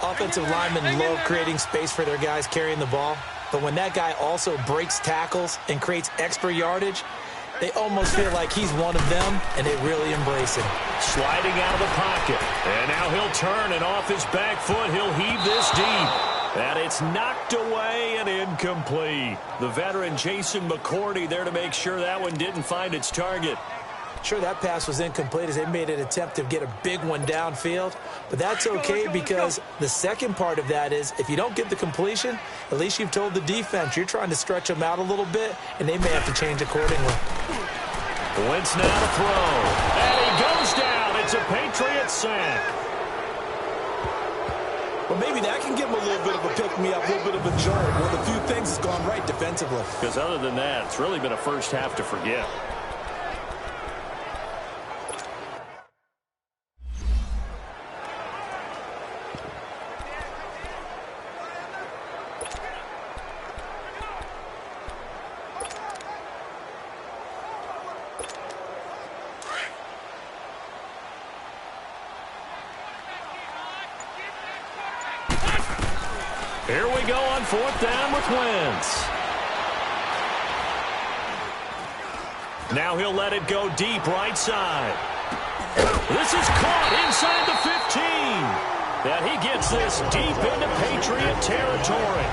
Offensive linemen love creating space for their guys carrying the ball, but when that guy also breaks tackles and creates extra yardage, they almost feel like he's one of them, and they really embrace him. Sliding out of the pocket, and now he'll turn, and off his back foot, he'll heave this deep. And it's knocked away and incomplete. The veteran Jason McCourty there to make sure that one didn't find its target. Sure, that pass was incomplete as they made an attempt to get a big one downfield, but that's okay because the second part of that is if you don't get the completion, at least you've told the defense you're trying to stretch them out a little bit, and they may have to change accordingly. Wentz now to throw, and he goes down. It's a Patriots sack. Well, maybe that can give him a little bit of a pick-me-up, a little bit of a jolt. Well, the few things has gone right defensively. Because other than that, it's really been a first half to forget. Here we go on fourth down with Wentz. Now he'll let it go deep right side. This is caught inside the 15. And he gets this deep into Patriot territory.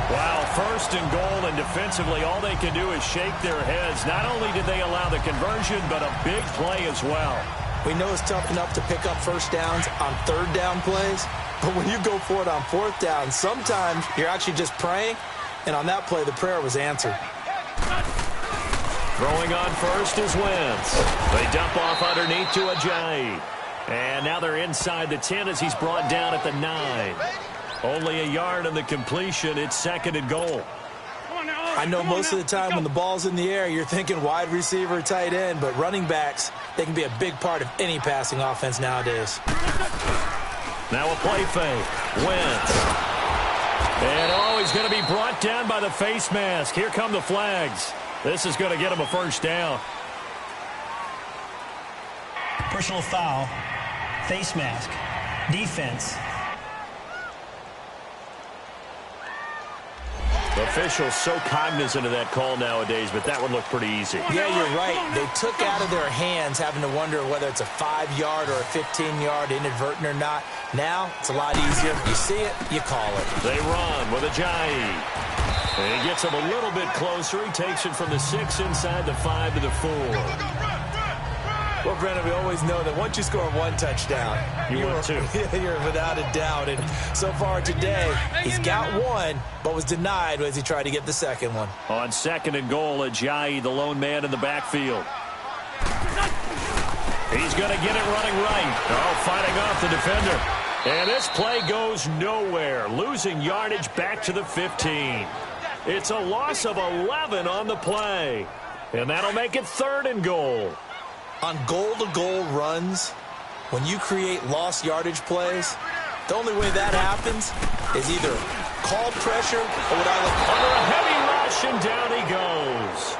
Wow, first and goal, and defensively all they can do is shake their heads. Not only did they allow the conversion, but a big play as well. We know it's tough enough to pick up first downs on third down plays. But when you go for it on fourth down, sometimes you're actually just praying, and on that play, the prayer was answered. Throwing on first is Wentz. They dump off underneath to Ajayi. And now they're inside the 10 as he's brought down at the 9. Only a yard on the completion. It's second and goal. I know most of the time when the ball's in the air, you're thinking wide receiver, tight end, but running backs, they can be a big part of any passing offense nowadays. Now a play fake. Wentz. And he's going to be brought down by the face mask. Here come the flags. This is going to get him a first down. Personal foul. Face mask. Defense. Officials so cognizant of that call nowadays, but that one looked pretty easy. Yeah, you're right. They took out of their hands having to wonder whether it's a 5-yard or a 15-yard inadvertent or not. Now, it's a lot easier. You see it, you call it. They run with Ajayi. And he gets him a little bit closer. He takes it from the 6 inside the 5 to the 4. Well, Brennan, we always know that once you score one touchdown, you're without a doubt. And so far today, he's got one, but was denied as he tried to get the second one. On second and goal, Ajayi, the lone man in the backfield. He's going to get it running right. Oh, fighting off the defender. And this play goes nowhere, losing yardage back to the 15. It's a loss of 11 on the play. And that'll make it third and goal. On goal-to-goal runs, when you create lost yardage plays, the only way that happens is either call pressure or what I look under a heavy rush, and down he goes.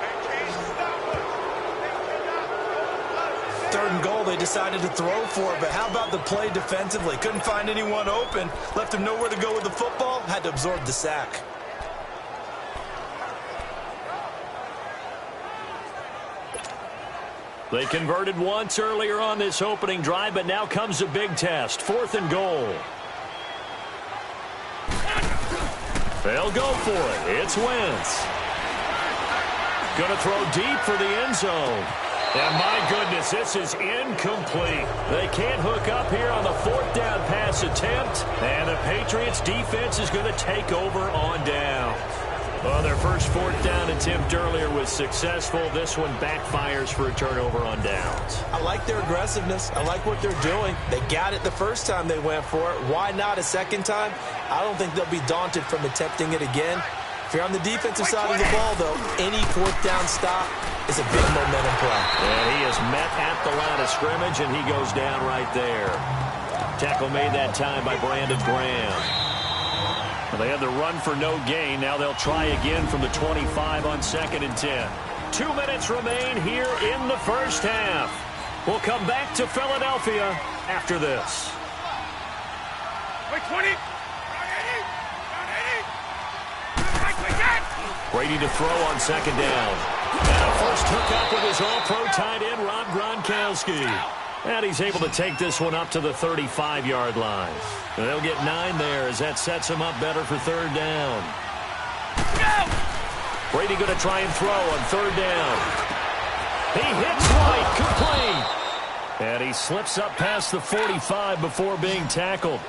Third and goal, they decided to throw for it, but how about the play defensively? Couldn't find anyone open, left him nowhere to go with the football, had to absorb the sack. They converted once earlier on this opening drive, but now comes a big test. Fourth and goal. They'll go for it. It's Wentz. Going to throw deep for the end zone. And my goodness, this is incomplete. They can't hook up here on the fourth down pass attempt. And the Patriots defense is going to take over on down. Well, their first fourth down attempt earlier was successful. This one backfires for a turnover on downs. I like their aggressiveness. I like what they're doing. They got it the first time they went for it. Why not a second time? I don't think they'll be daunted from attempting it again. If you're on the defensive side of the ball, though, any fourth down stop is a big momentum play. And he is met at the line of scrimmage, and he goes down right there. Tackle made that time by Brandon Graham. They had the run for no gain. Now they'll try again from the 25 on second and 10. 2 minutes remain here in the first half. We'll come back to Philadelphia after this. Wait, 20. Brady to throw on second down. And a first hookup with his all-pro tight end, Rob Gronkowski. And he's able to take this one up to the 35-yard line. And they'll get 9 there as that sets him up better for third down. Brady going to try and throw on third down. He hits White, complete. And he slips up past the 45 before being tackled.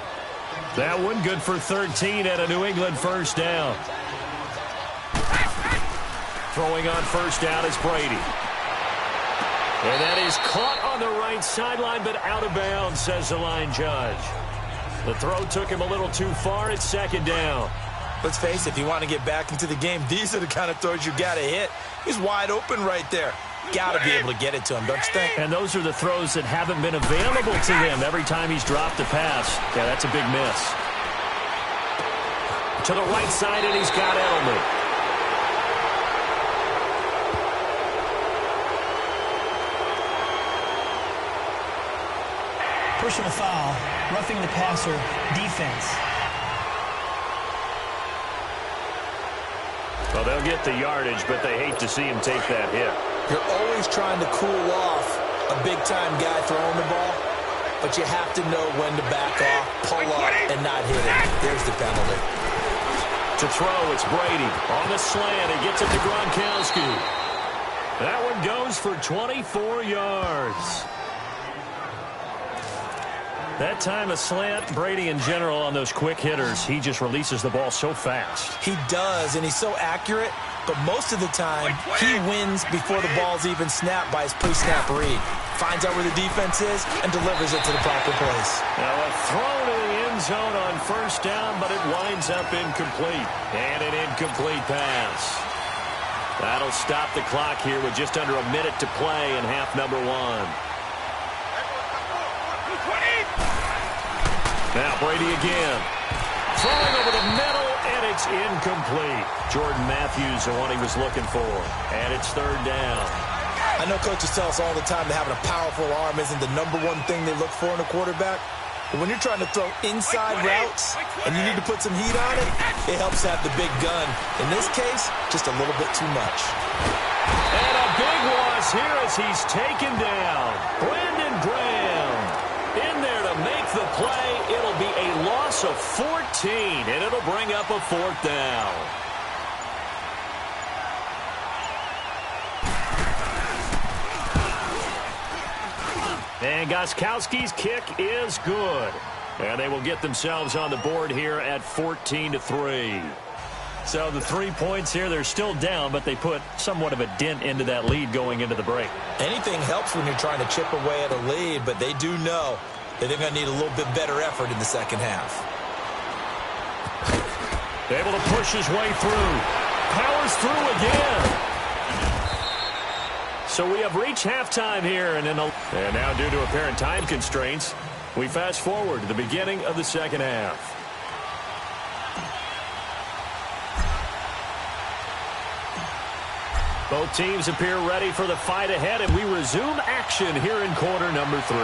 That one good for 13 at a New England first down. Throwing on first down is Brady. And that is caught on the right sideline, but out of bounds, says the line judge. The throw took him a little too far. It's second down. Let's face it, if you want to get back into the game, these are the kind of throws you got to hit. He's wide open right there. Got to be able to get it to him, don't you think? And those are the throws that haven't been available to him every time he's dropped a pass. Yeah, that's a big miss. To the right side, and he's got Edelman. Personal foul, roughing the passer, defense. Well, they'll get the yardage, but they hate to see him take that hit. You're always trying to cool off a big-time guy throwing the ball, but you have to know when to back off, pull up, and not hit it. There's the penalty. To throw, it's Brady. On the slant, he gets it to Gronkowski. That one goes for 24 yards. That time a slant, Brady in general on those quick hitters, he just releases the ball so fast. He does, and he's so accurate, but most of the time he wins before the ball's even snapped by his pre-snap read. Finds out where the defense is and delivers it to the proper place. Now a throw to the end zone on first down, but it winds up incomplete. And an incomplete pass. That'll stop the clock here with just under a minute to play in half number 1. Now Brady again. Throwing over the middle, and it's incomplete. Jordan Matthews, the one he was looking for. And it's third down. I know coaches tell us all the time that having a powerful arm isn't the #1 thing they look for in a quarterback. But when you're trying to throw inside routes and you need to put some heat on it, it helps have the big gun. In this case, just a little bit too much. And a big loss here as he's taken down. Brandon Graham in there to make the play. It'll be a loss of 14, and it'll bring up a fourth down. And Gostkowski's kick is good. And they will get themselves on the board here at 14-3. So the 3 points here, they're still down, but they put somewhat of a dent into that lead going into the break. Anything helps when you're trying to chip away at a lead, but they do know that they're going to need a little bit better effort in the second half. Able to push his way through. Powers through again. So we have reached halftime here. And now due to apparent time constraints, we fast forward to the beginning of the second half. Both teams appear ready for the fight ahead, and we resume action here in quarter number 3.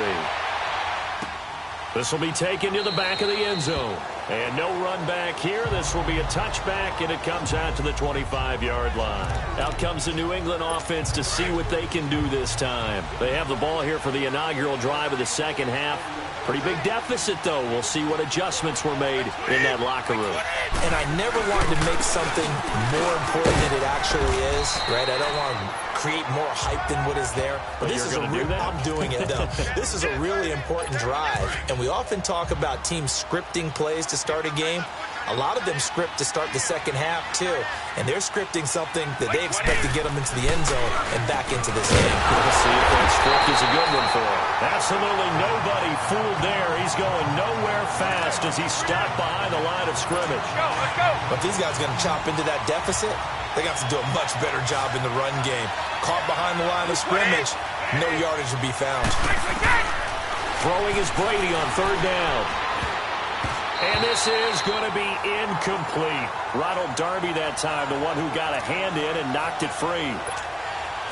This will be taken to the back of the end zone. And no run back here. This will be a touchback, and it comes out to the 25-yard line. Out comes the New England offense to see what they can do this time. They have the ball here for the inaugural drive of the second half. Pretty big deficit, though. We'll see what adjustments were made in that locker room. And I never wanted to make something more important than it actually is, right? I don't want to create more hype than what is there. But this is I'm doing it, though. This is a really important drive. And we often talk about teams scripting plays to start a game. A lot of them script to start the second half, too. And they're scripting something that they expect to get them into the end zone and back into this game. We'll see if that script is a good one for him. Absolutely nobody fooled there. He's going nowhere fast as he's stopped behind the line of scrimmage. Let's go. But these guys are going to chop into that deficit. They got to do a much better job in the run game. Caught behind the line of scrimmage, no yardage to be found. Throwing is Brady on third down. And this is going to be incomplete. Ronald Darby that time, the one who got a hand in and knocked it free.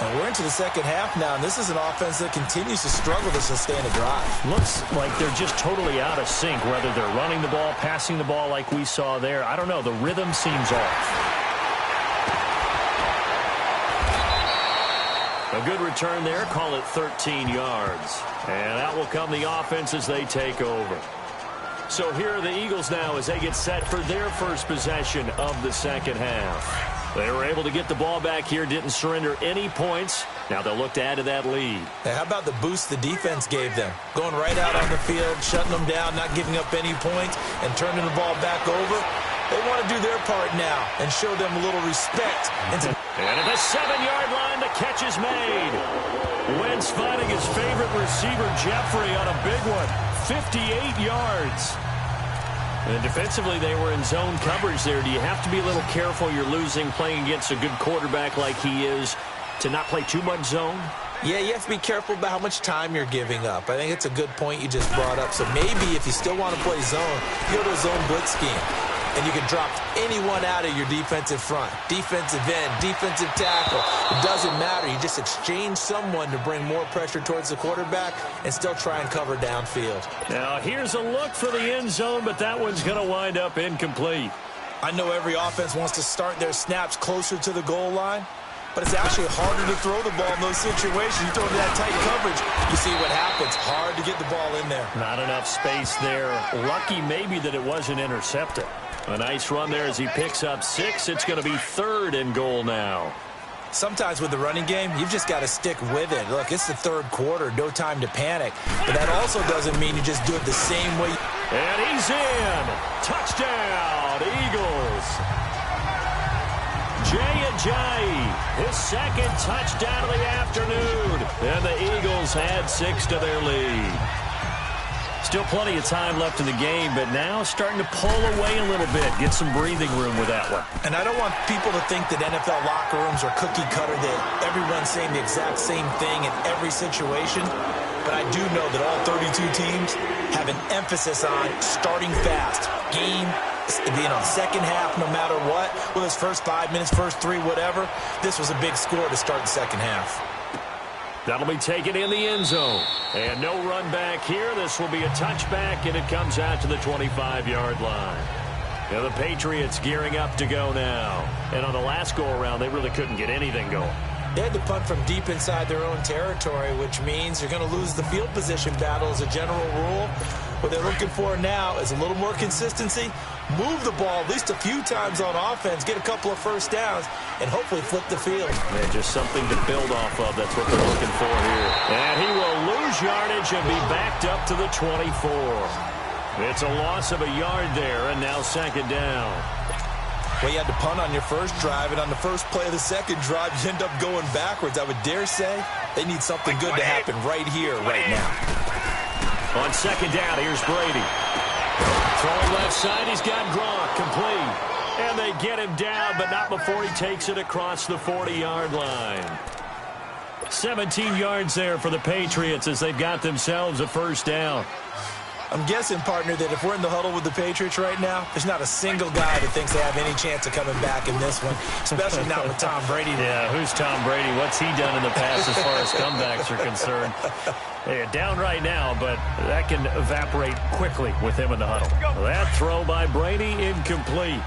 And we're into the second half now, and this is an offense that continues to struggle to sustain a drive. Looks like they're just totally out of sync, whether they're running the ball, passing the ball like we saw there. I don't know. The rhythm seems off. A good return there. Call it 13 yards. And out will come the offense as they take over. So here are the Eagles now as they get set for their first possession of the second half. They were able to get the ball back here, didn't surrender any points. Now they'll look to add to that lead. Hey, how about the boost the defense gave them? Going right out on the field, shutting them down, not giving up any points, and turning the ball back over. They want to do their part now and show them a little respect. And at the 7-yard line, the catch is made. Wentz finding his favorite receiver, Jeffrey, on a big one. 58 yards. And defensively, they were in zone coverage there. Do you have to be a little careful? You're losing, playing against a good quarterback like he is, to not play too much zone? Yeah, you have to be careful about how much time you're giving up. I think it's a good point you just brought up. So maybe if you still want to play zone, you go to a zone blitz scheme. And you can drop anyone out of your defensive front. Defensive end, defensive tackle. It doesn't matter. You just exchange someone to bring more pressure towards the quarterback and still try and cover downfield. Now, here's a look for the end zone, but that one's going to wind up incomplete. I know every offense wants to start their snaps closer to the goal line, but it's actually harder to throw the ball in those situations. You throw into that tight coverage, you see what happens. Hard to get the ball in there. Not enough space there. Lucky maybe that it wasn't intercepted. A nice run there as he picks up 6. It's going to be 3rd and goal now. Sometimes with the running game, you've just got to stick with it. Look, it's the 3rd quarter, no time to panic. But that also doesn't mean you just do it the same way. And he's in. Touchdown, Eagles. Jay Ajayi, his 2nd touchdown of the afternoon. And the Eagles add 6 to their lead. Still plenty of time left in the game, but now starting to pull away a little bit, get some breathing room with that one. And I don't want people to think that NFL locker rooms are cookie cutter, that everyone's saying the exact same thing in every situation. But I do know that all 32 teams have an emphasis on starting fast. Game, second half, no matter what. Whether it's first 5 minutes, first 3, whatever. This was a big score to start the second half. That'll be taken in the end zone. And no run back here. This will be a touchback, and it comes out to the 25-yard line. Now the Patriots gearing up to go now. And on the last go-around, they really couldn't get anything going. They had to punt from deep inside their own territory, which means you're going to lose the field position battle as a general rule. What they're looking for now is a little more consistency, move the ball at least a few times on offense, get a couple of first downs, and hopefully flip the field. Yeah, just something to build off of. That's what they're looking for here. And he will lose yardage and be backed up to the 24. It's a loss of a yard there, and now 2nd down. Well, you had to punt on your first drive, and on the first play of the second drive, you end up going backwards. I would dare say they need something good to happen right here, right now. On 2nd down, here's Brady. Throwing left side, he's got Gronk complete. And they get him down, but not before he takes it across the 40-yard line. 17 yards there for the Patriots as they've got themselves a first down. I'm guessing, partner, that if we're in the huddle with the Patriots right now, there's not a single guy that thinks they have any chance of coming back in this one, especially not with Tom Brady. Yeah, who's Tom Brady? What's he done in the past as far as comebacks are concerned? Yeah, down right now, but that can evaporate quickly with him in the huddle. That throw by Brady, incomplete.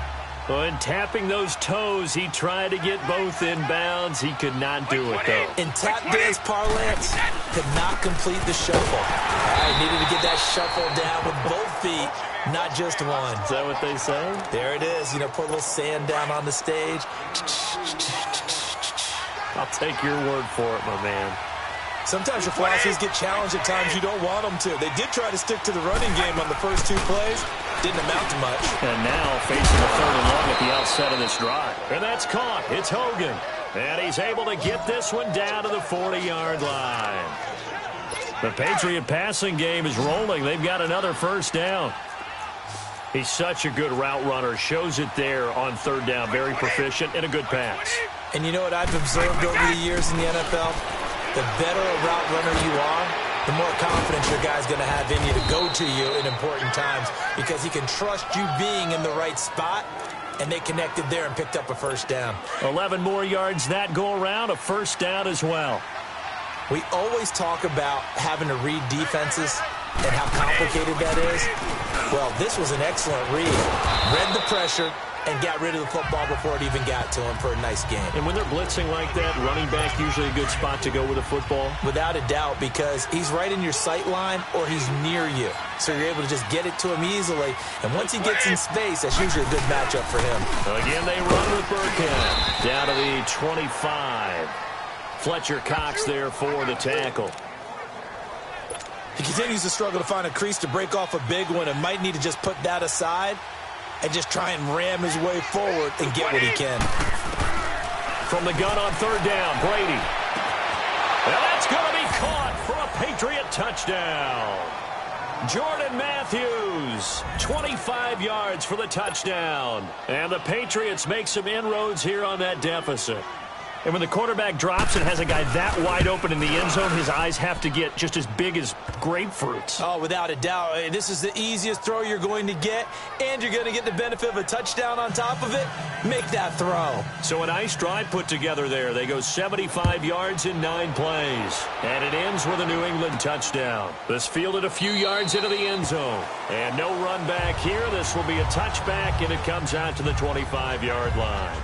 And tapping those toes, he tried to get both in bounds. He could not do it, though. In tap dance parlance, could not complete the shuffle. All right, needed to get that shuffle down with both feet, not just one. Is that what they say? There it is. You know, put a little sand down on the stage. I'll take your word for it, my man. Sometimes your philosophies get challenged at times you don't want them to. They did try to stick to the running game on the first 2 plays. Didn't amount to much. And now facing a 3rd and long at the outset of this drive. And that's caught. It's Hogan. And he's able to get this one down to the 40-yard line. The Patriot passing game is rolling. They've got another first down. He's such a good route runner. Shows it there on 3rd down. Very proficient and a good pass. And you know what I've observed over the years in the NFL? The better a route runner you are, the more confidence your guy's going to have in you to go to you in important times because he can trust you being in the right spot, and they connected there and picked up a first down. 11 more yards that go around, a first down as well. We always talk about having to read defenses and how complicated that is. Well, this was an excellent read. Read the pressure and got rid of the football before it even got to him for a nice game. And when they're blitzing like that, running back usually a good spot to go with a football? Without a doubt, because he's right in your sight line or he's near you. So you're able to just get it to him easily. And once he gets in space, that's usually a good matchup for him. Again, they run with Burkhead down to the 25. Fletcher Cox there for the tackle. He continues to struggle to find a crease to break off a big one and might need to just put that aside and just try and ram his way forward and get what he can. From the gun on third down, Brady. And that's going to be caught for a Patriot touchdown. Jordan Matthews, 25 yards for the touchdown. And the Patriots make some inroads here on that deficit. And when the quarterback drops and has a guy that wide open in the end zone, his eyes have to get just as big as grapefruits. Oh, without a doubt. This is the easiest throw you're going to get, and you're going to get the benefit of a touchdown on top of it. Make that throw. So a nice drive put together there. They go 75 yards in 9 plays. And it ends with a New England touchdown. This fielded a few yards into the end zone. And no run back here. This will be a touchback, and it comes out to the 25-yard line.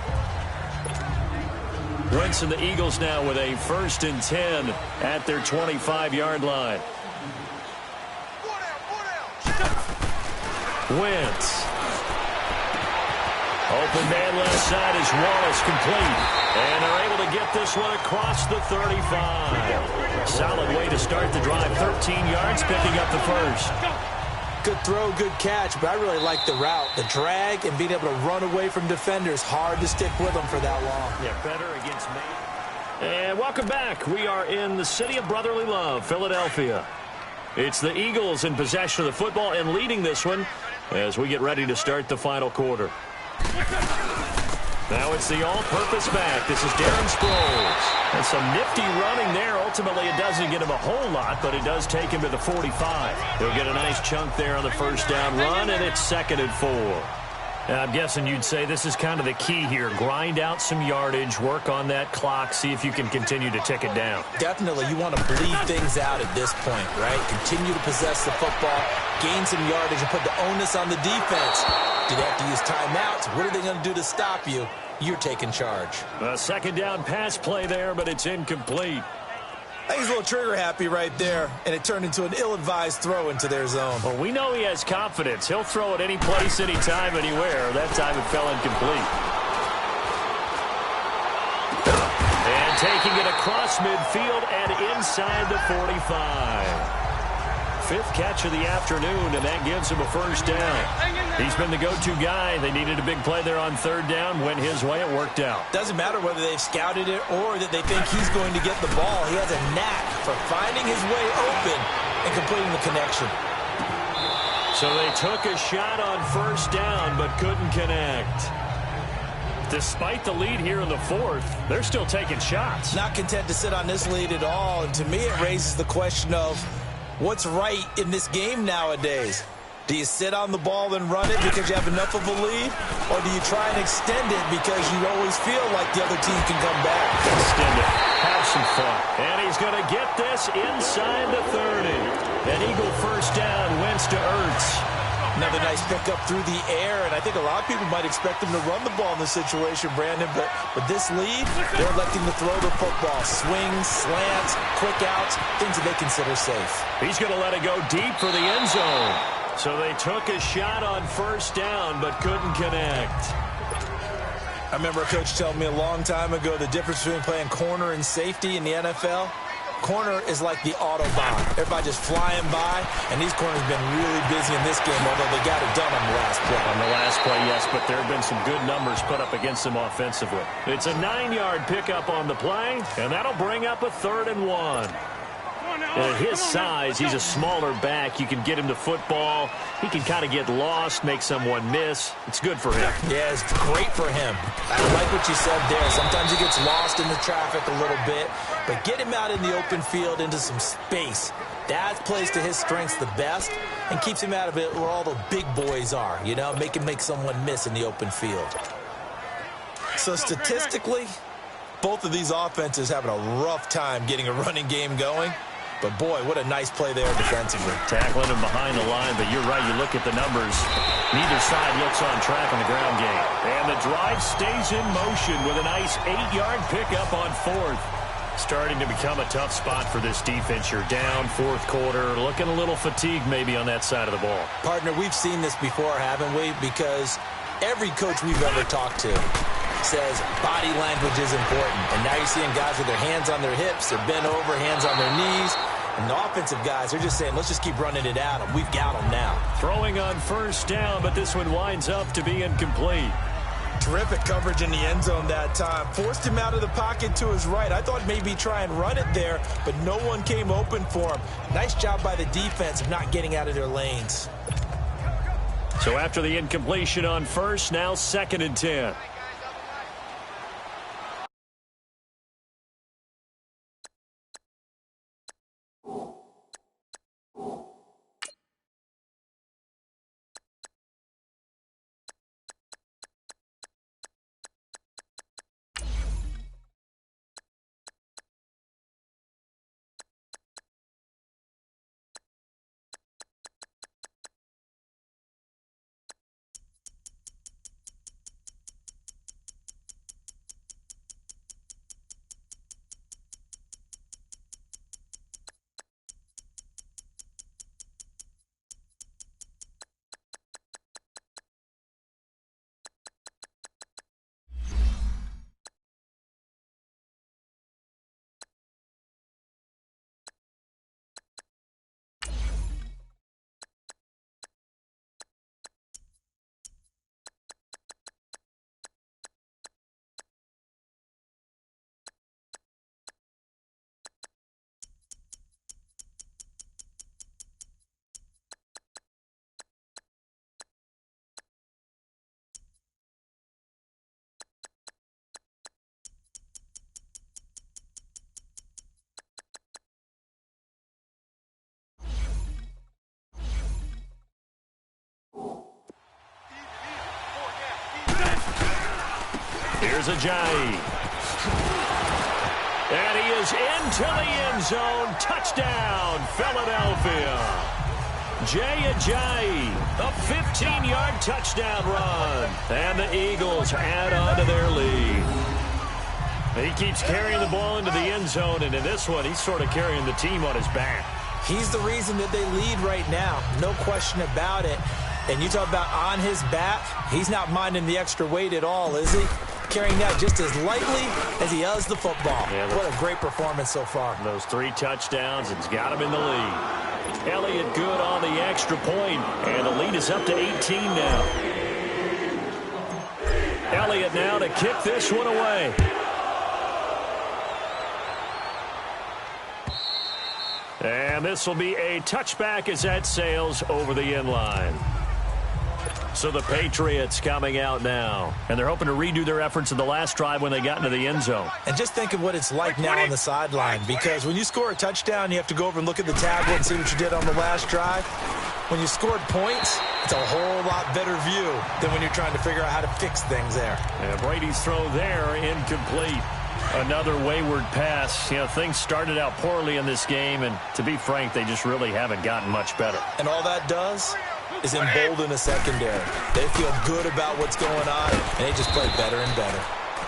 Wentz and the Eagles now with a 1st and 10 at their 25-yard line. Wentz. Open man left side is Wallace, complete. And they're able to get this one across the 35. Solid way to start the drive. 13 yards, picking up the first. Good throw, good catch, but I really like the route. The drag and being able to run away from defenders. Hard to stick with them for that long. Yeah, better against me. And welcome back. We are in the city of brotherly love, Philadelphia. It's the Eagles in possession of the football and leading this one as we get ready to start the final quarter. Now it's the all-purpose back. This is Darren Sproles. And some nifty running there. Ultimately, it doesn't get him a whole lot, but it does take him to the 45. He'll get a nice chunk there on the first down run, and it's 2nd and 4. And I'm guessing you'd say this is kind of the key here. Grind out some yardage, work on that clock, see if you can continue to tick it down. Definitely, you want to bleed things out at this point, right? Continue to possess the football, gain some yardage, and put the onus on the defense. Do they have to use timeouts? What are they going to do to stop you? You're taking charge. A 2nd down pass play there, but it's incomplete. I think he's a little trigger happy right there, and it turned into an ill-advised throw into their zone. Well, we know he has confidence. He'll throw it any place, anytime, anywhere. That time it fell incomplete. And taking it across midfield and inside the 45. 5th catch of the afternoon, and that gives him a first down. He's been the go-to guy. They needed a big play there on 3rd down. Went his way. It worked out. Doesn't matter whether they've scouted it or that they think he's going to get the ball. He has a knack for finding his way open and completing the connection. So they took a shot on 1st down but couldn't connect. Despite the lead here in the 4th, they're still taking shots. Not content to sit on this lead at all. And to me, it raises the question of what's right in this game nowadays. Do you sit on the ball and run it because you have enough of a lead? Or do you try and extend it because you always feel like the other team can come back? Extend it. Have some fun. And he's going to get this inside the 30. An Eagle first down. Wentz to Ertz. Another nice pickup through the air, and I think a lot of people might expect him to run the ball in this situation, Brandon, but with this lead, they're electing to throw the football. Swings, slants, quick outs, things that they consider safe. He's going to let it go deep for the end zone. So they took a shot on 1st down, but couldn't connect. I remember a coach telling me a long time ago the difference between playing corner and safety in the NFL. Corner is like the Autobahn. Everybody just flying by, and these corners have been really busy in this game, although they got it done on the last play. On the last play, yes, but there have been some good numbers put up against them offensively. It's a 9-yard pickup on the play, and that'll bring up a 3rd and 1. At his size, he's a smaller back. You can get him the football. He can kind of get lost, make someone miss. It's good for him. Yeah, it's great for him. I like what you said there. Sometimes he gets lost in the traffic a little bit, but get him out in the open field into some space. That plays to his strengths the best and keeps him out of it where all the big boys are, you know, make someone miss in the open field. So statistically, both of these offenses having a rough time getting a running game going. But, boy, what a nice play there defensively. Tackling him behind the line, but you're right. You look at the numbers. Neither side looks on track in the ground game. And the drive stays in motion with a nice 8-yard pickup on fourth. Starting to become a tough spot for this defense. You're down fourth quarter, looking a little fatigued maybe on that side of the ball. Partner, we've seen this before, haven't we? Because every coach we've ever talked to says body language is important. And now you're seeing guys with their hands on their hips, they're bent over, hands on their knees. And the offensive guys are just saying, let's just keep running it at them. We've got them now. Throwing on first down, but this one winds up to be incomplete. Terrific coverage in the end zone that time. Forced him out of the pocket to his right. I thought maybe try and run it there, but no one came open for him. Nice job by the defense of not getting out of their lanes. So after the incompletion on first, now 2nd and 10. Here's Ajayi. And he is into the end zone. Touchdown, Philadelphia. Jay Ajayi, a 15-yard touchdown run. And the Eagles add on to their lead. He keeps carrying the ball into the end zone, and in this one, he's sort of carrying the team on his back. He's the reason that they lead right now. No question about it. And you talk about on his back, he's not minding the extra weight at all, is he? Carrying that just as lightly as he does the football. Yeah, what a great performance so far. Those 3 touchdowns, it's got him in the lead. Elliott good on the extra point, and the lead is up to 18 now. Elliott now to kick this one away. And this will be a touchback as that sails over the end line. So the Patriots coming out now, and they're hoping to redo their efforts in the last drive when they got into the end zone. And just think of what it's like now on the sideline, because when you score a touchdown, you have to go over and look at the tablet and see what you did on the last drive. When you scored points, it's a whole lot better view than when you're trying to figure out how to fix things there. And Brady's throw there, incomplete. Another wayward pass. You know, things started out poorly in this game, and to be frank, they just really haven't gotten much better. And all that does is embolden a secondary. They feel good about what's going on, and they just play better and better.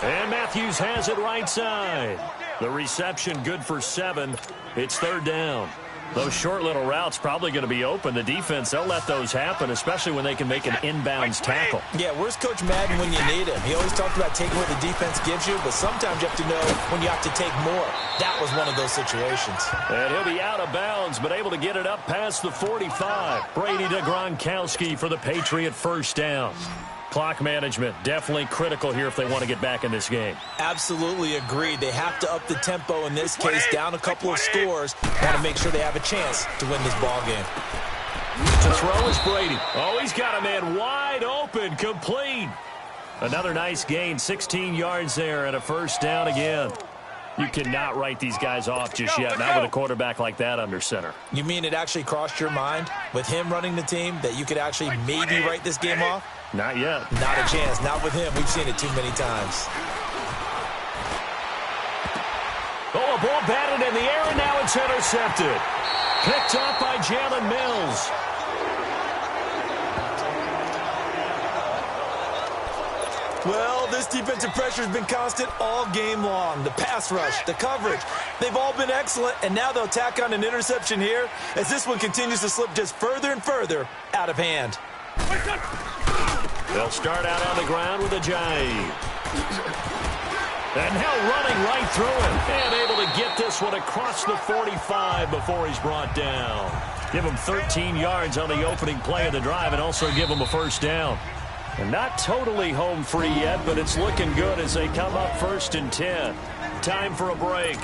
And Matthews has it right side. The reception good for 7. It's 3rd down. Those short little routes probably going to be open. The defense, they'll let those happen, especially when they can make an inbounds tackle. Yeah, where's Coach Madden when you need him? He always talked about taking what the defense gives you, but sometimes you have to know when you have to take more. That was one of those situations. And he'll be out of bounds, but able to get it up past the 45. Brady to Gronkowski for the Patriot first down. Clock management, definitely critical here if they want to get back in this game. Absolutely agreed. They have to up the tempo in this case, down a couple of scores. Want to make sure they have a chance to win this ball game. To throw is Brady. Oh, he's got a man wide open, complete. Another nice gain, 16 yards there, and a first down again. You cannot write these guys off just yet, not with a quarterback like that under center. You mean it actually crossed your mind with him running the team that you could actually maybe write this game off? Not yet. Not a chance. Not with him. We've seen it too many times. Oh, a ball batted in the air, and now it's intercepted. Picked up by Jalen Mills. Well, this defensive pressure has been constant all game long. The pass rush, the coverage, they've all been excellent, and now they'll tack on an interception here as this one continues to slip just further and further out of hand. They'll start out on the ground with a jive. And now running right through it, and able to get this one across the 45 before he's brought down. Give him 13 yards on the opening play of the drive and also give him a first down. And not totally home free yet, but it's looking good as they come up 1st and 10. Time for a break.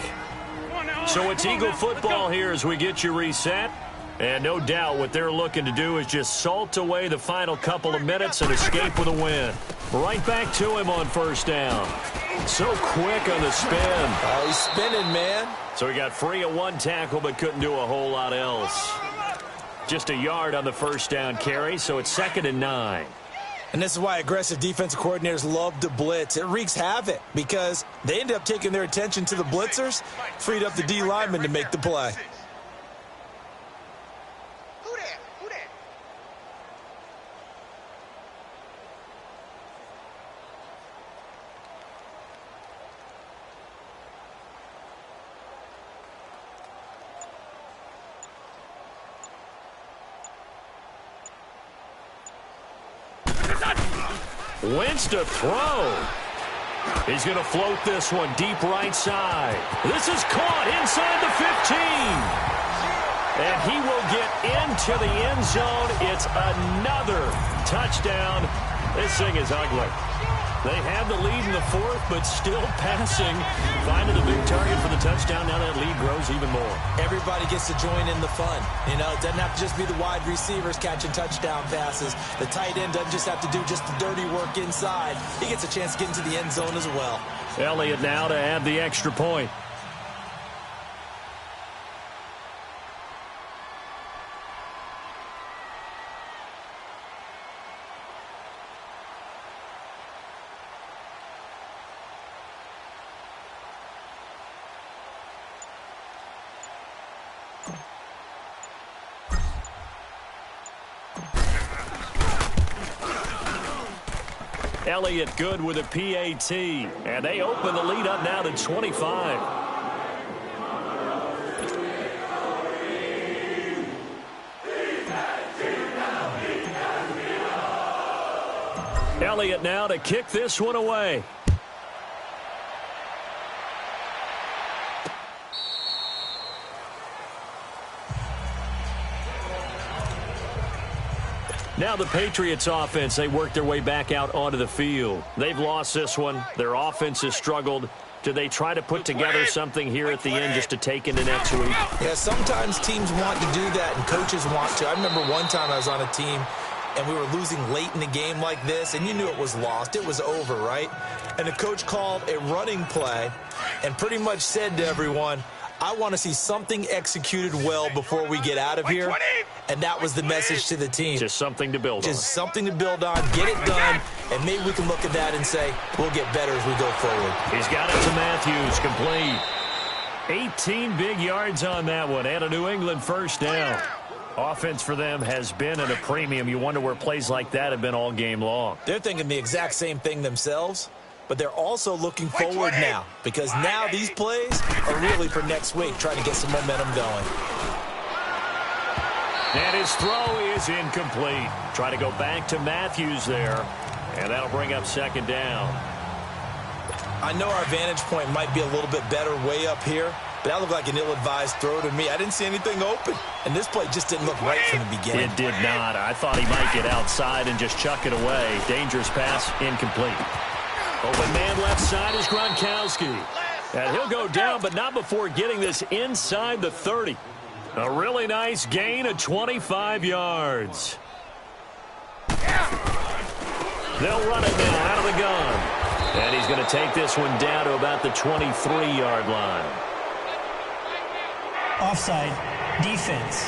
So it's Eagle football here as we get you reset. And no doubt what they're looking to do is just salt away the final couple of minutes and escape with a win. Right back to him on first down. So quick on the spin. Oh, he's spinning, man. So he got free of one tackle but couldn't do a whole lot else. Just a yard on the first down carry, so it's 2nd and 9. And this is why aggressive defensive coordinators love to blitz. It wreaks havoc because they end up taking their attention to the blitzers, freed up the D lineman to make the play. Wentz to throw. He's going to float this one deep right side. This is caught inside the 15. And he will get into the end zone. It's another touchdown. This thing is ugly. They had the lead in the 4th, but still passing. Finding the big target for the touchdown. Now that lead grows even more. Everybody gets to join in the fun. You know, it doesn't have to just be the wide receivers catching touchdown passes. The tight end doesn't just have to do just the dirty work inside. He gets a chance to get into the end zone as well. Elliott now to add the extra point. Elliott good with a PAT. And they open the lead up now to 25. Elliott now to kick this one away. Now the Patriots offense, they work their way back out onto the field. They've lost this one. Their offense has struggled. Do they try to put together something here at the end just to take into next week? Yeah, sometimes teams want to do that and coaches want to. I remember one time I was on a team and we were losing late in the game like this, and you knew it was lost. It was over, right? And the coach called a running play and pretty much said to everyone, I want to see something executed well before we get out of here. And that was the message to the team. Just something to build on. Just something to build on, get it done, and maybe we can look at that and say, we'll get better as we go forward. He's got it to Matthews, complete. 18 big yards on that one, and a New England first down. Offense for them has been at a premium. You wonder where plays like that have been all game long. They're thinking the exact same thing themselves. But they're also looking forward now because now these plays are really for next week, trying to get some momentum going. And his throw is incomplete. Try to go back to Matthews there, and that'll bring up 2nd down. I know our vantage point might be a little bit better way up here, but that looked like an ill-advised throw to me. I didn't see anything open, and this play just didn't look right from the beginning. It did not. I thought he might get outside and just chuck it away. Dangerous pass, incomplete. Open man left side is Gronkowski. And he'll go down, but not before getting this inside the 30. A really nice gain of 25 yards. They'll run it now out of the gun. And he's going to take this one down to about the 23-yard line. Offside, defense.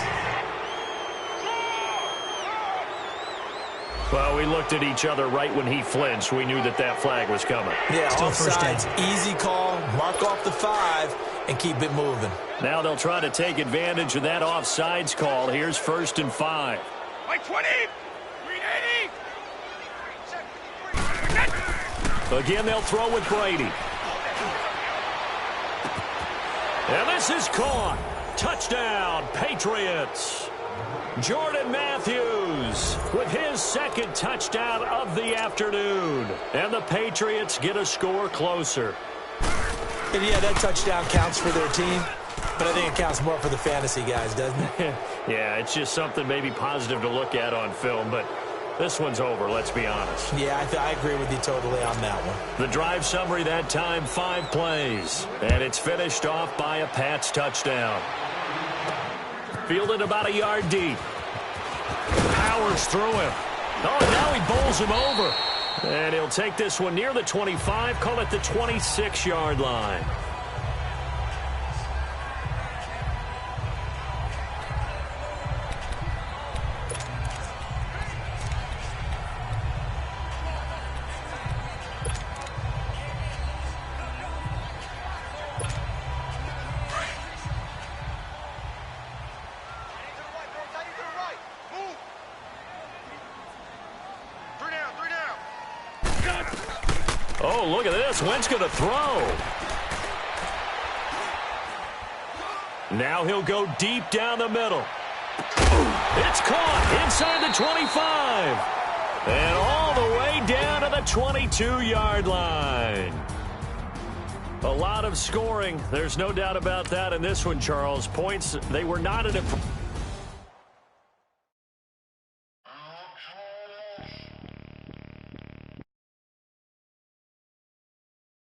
Well, we looked at each other right when he flinched. We knew that that flag was coming. Yeah, Still first down. offsides, easy call, mark off the 5, and keep it moving. Now they'll try to take advantage of that offsides call. Here's 1st and 5. Like 20! 380! Again, they'll throw with Brady. And this is caught. Touchdown, Patriots. Jordan Matthews with his 2nd touchdown of the afternoon. And the Patriots get a score closer. And yeah, that touchdown counts for their team, but I think it counts more for the fantasy guys, doesn't it? Yeah, it's just something maybe positive to look at on film, but this one's over, let's be honest. Yeah, I agree with you totally on that one. The drive summary that time, 5 plays. And it's finished off by a Pats touchdown. Fielded about a yard deep. Powers through him. Oh, and now he bowls him over. And he'll take this one near the 25, call it the 26-yard line. Oh, look at this. Wentz going to throw. Now he'll go deep down the middle. It's caught inside the 25. And all the way down to the 22-yard line. A lot of scoring. There's no doubt about that in this one, Charles. Points, they were not in it.